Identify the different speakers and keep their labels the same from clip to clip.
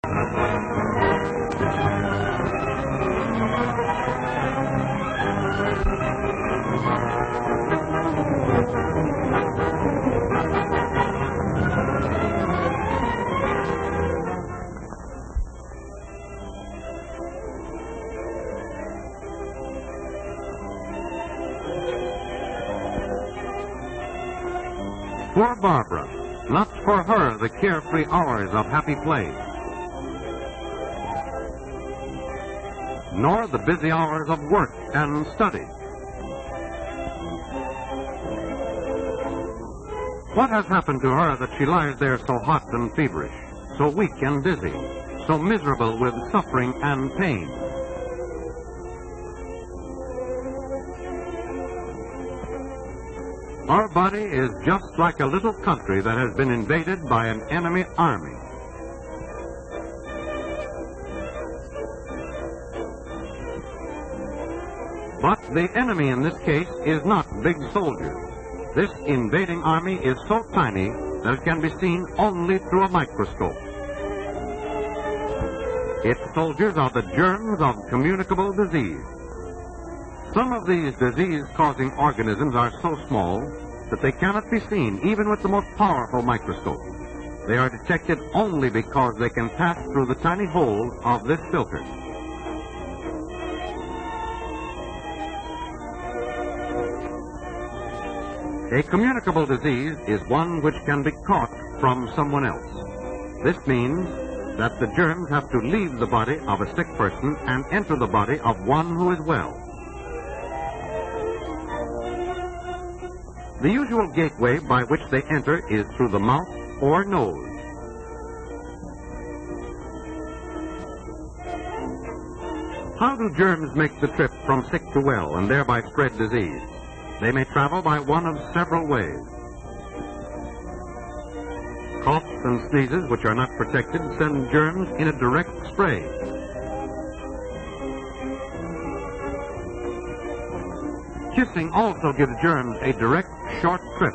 Speaker 1: Poor Barbara, not for her the carefree hours of happy play, nor the busy hours of work and study. What has happened to her that she lies there so hot and feverish, so weak and dizzy, so miserable with suffering and pain? Our body is just like a little country that has been invaded by an enemy army. But the enemy in this case is not big soldiers. This invading army is so tiny that it can be seen only through a microscope. Its soldiers are the germs of communicable disease. Some of these disease-causing organisms are so small that they cannot be seen even with the most powerful microscope. They are detected only because they can pass through the tiny holes of this filter. A communicable disease is one which can be caught from someone else. This means that the germs have to leave the body of a sick person and enter the body of one who is well. The usual gateway by which they enter is through the mouth or nose. How do germs make the trip from sick to well and thereby spread disease? They may travel by one of several ways. Coughs and sneezes, which are not protected, send germs in a direct spray. Kissing also gives germs a direct, short trip.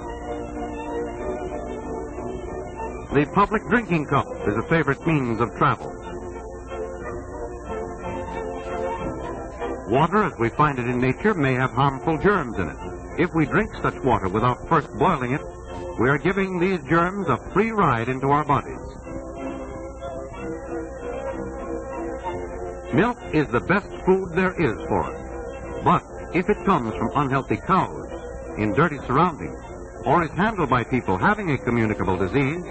Speaker 1: The public drinking cup is a favorite means of travel. Water, as we find it in nature, may have harmful germs in it. If we drink such water without first boiling it, we are giving these germs a free ride into our bodies. Milk is the best food there is for us, but if it comes from unhealthy cows, in dirty surroundings, or is handled by people having a communicable disease,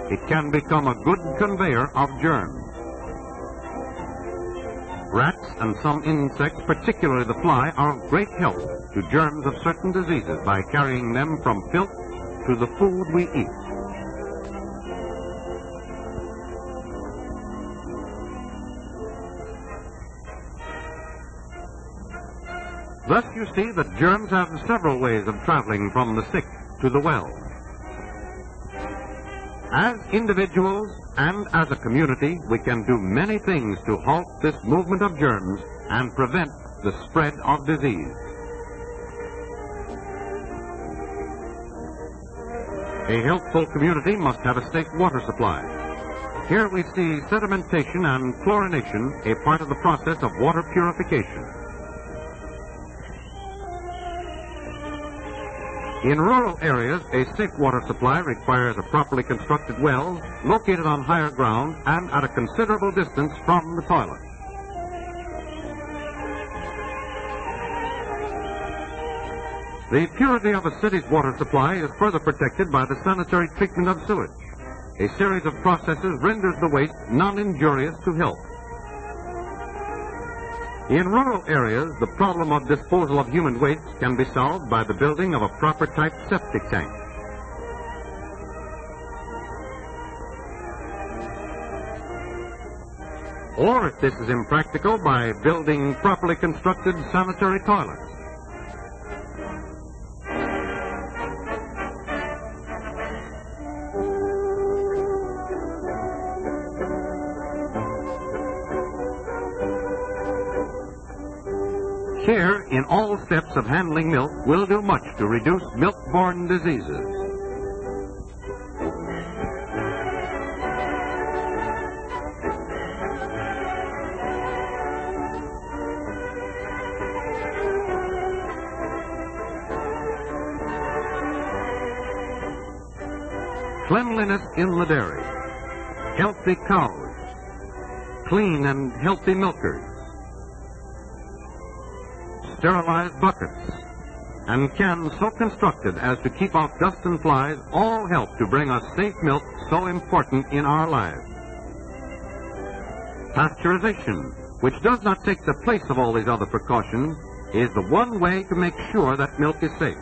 Speaker 1: it can become a good conveyor of germs. Rats and some insects, particularly the fly, are of great help to germs of certain diseases by carrying them from filth to the food we eat. Thus you see that germs have several ways of traveling from the sick to the well. As individuals and as a community, we can do many things to halt this movement of germs and prevent the spread of disease. A healthful community must have a safe water supply. Here we see sedimentation and chlorination, a part of the process of water purification. In rural areas, a safe water supply requires a properly constructed well located on higher ground and at a considerable distance from the toilet. The purity of a city's water supply is further protected by the sanitary treatment of sewage. A series of processes renders the waste non-injurious to health. In rural areas, the problem of disposal of human waste can be solved by the building of a proper type septic tank. Or, if this is impractical, by building properly constructed sanitary toilets. Care in all steps of handling milk will do much to reduce milk-borne diseases. cleanliness in the dairy, healthy cows, clean and healthy milkers, sterilized buckets, and cans so constructed as to keep out dust and flies all help to bring us safe milk so important in our lives. Pasteurization, which does not take the place of all these other precautions, is the one way to make sure that milk is safe.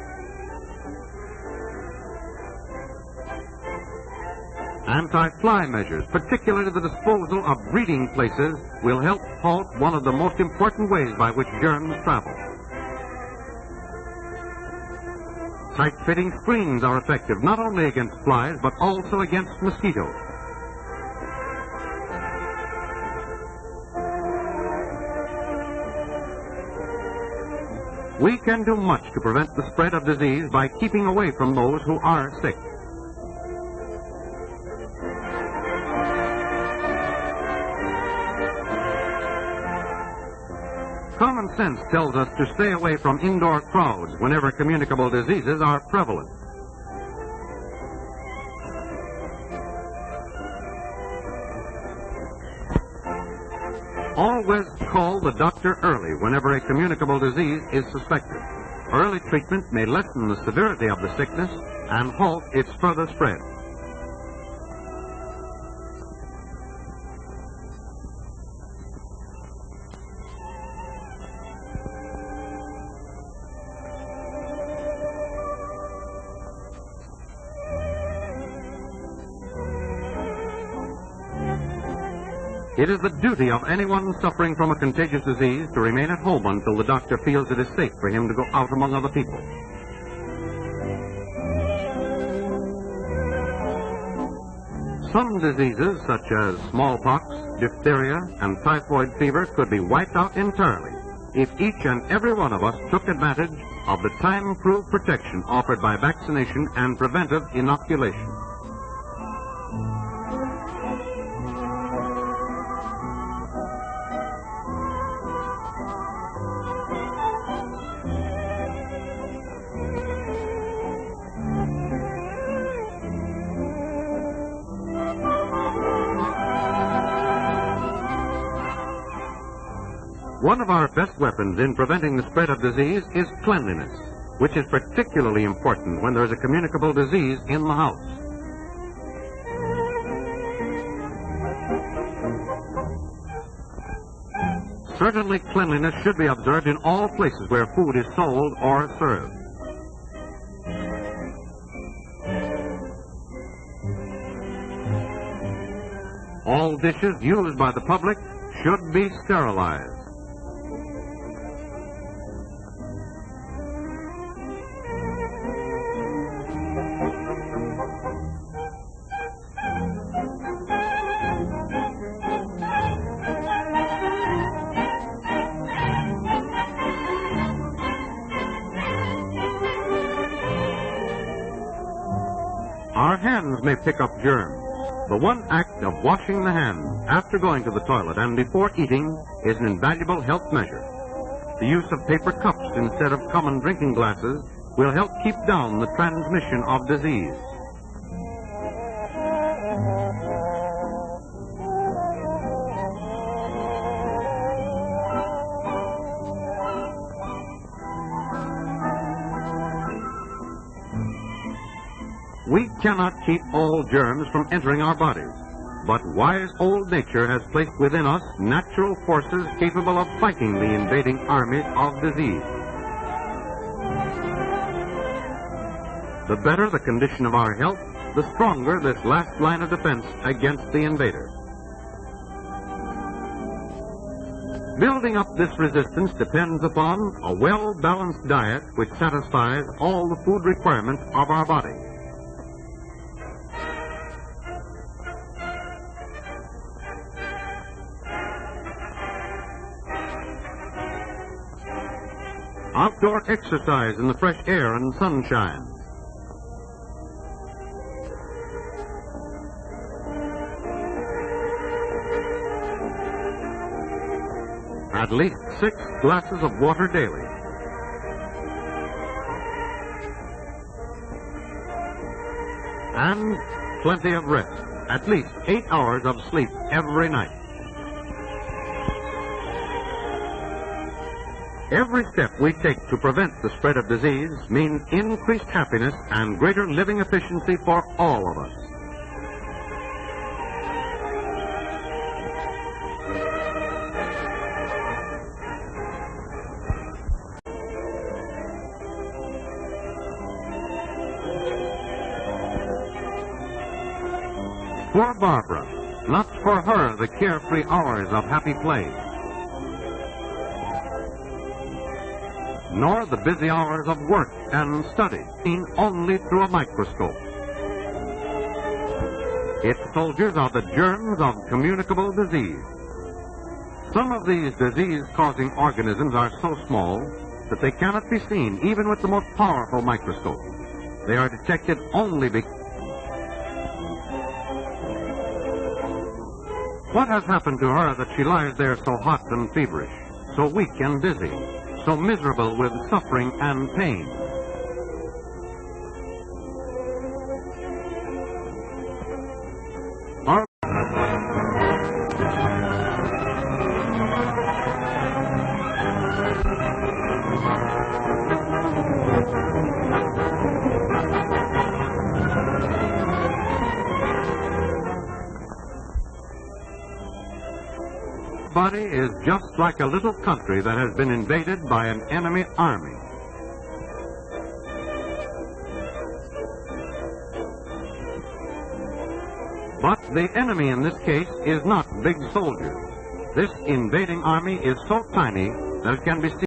Speaker 1: Anti-fly measures, particularly the disposal of breeding places, will help halt one of the most important ways by which germs travel. Tight-fitting screens are effective not only against flies, but also against mosquitoes. We can do much to prevent the spread of disease by keeping away from those who are sick. Common sense tells us to stay away from indoor crowds whenever communicable diseases are prevalent. Always call the doctor early whenever a communicable disease is suspected. Early treatment may lessen the severity of the sickness and halt its further spread. It is the duty of anyone suffering from a contagious disease to remain at home until the doctor feels it is safe for him to go out among other people. Some diseases, such as smallpox, diphtheria, and typhoid fever, could be wiped out entirely if each and every one of us took advantage of the time-proved protection offered by vaccination and preventive inoculation. One of our best weapons in preventing the spread of disease is cleanliness, which is particularly important when there is a communicable disease in the house. Certainly, cleanliness should be observed in all places where food is sold or served. All dishes used by the public should be sterilized. Our hands may pick up germs. The one act of washing the hands after going to the toilet and before eating is an invaluable health measure. The use of paper cups instead of common drinking glasses will help keep down the transmission of disease. We cannot keep all germs from entering our bodies, but wise old nature has placed within us natural forces capable of fighting the invading armies of disease. The better the condition of our health, the stronger this last line of defense against the invader. Building up this resistance depends upon a well-balanced diet which satisfies all the food requirements of our body. Outdoor exercise in the fresh air and sunshine. At least 6 glasses of water daily. And plenty of rest, at least 8 hours of sleep every night. Every step we take to prevent the spread of disease means increased happiness and greater living efficiency for all of us. For Barbara, not for her the carefree hours of happy play, nor the busy hours of work and study seen only through a microscope. Its soldiers are the germs of communicable disease. Some of these disease-causing organisms are so small that they cannot be seen even with the most powerful microscope. They are detected only because... What has happened to her that she lies there so hot and feverish, so weak and dizzy, so miserable with suffering and pain? Our body is just like a little country that has been invaded by an enemy army. But the enemy in this case is not big soldiers. This invading army is so tiny that it can be seen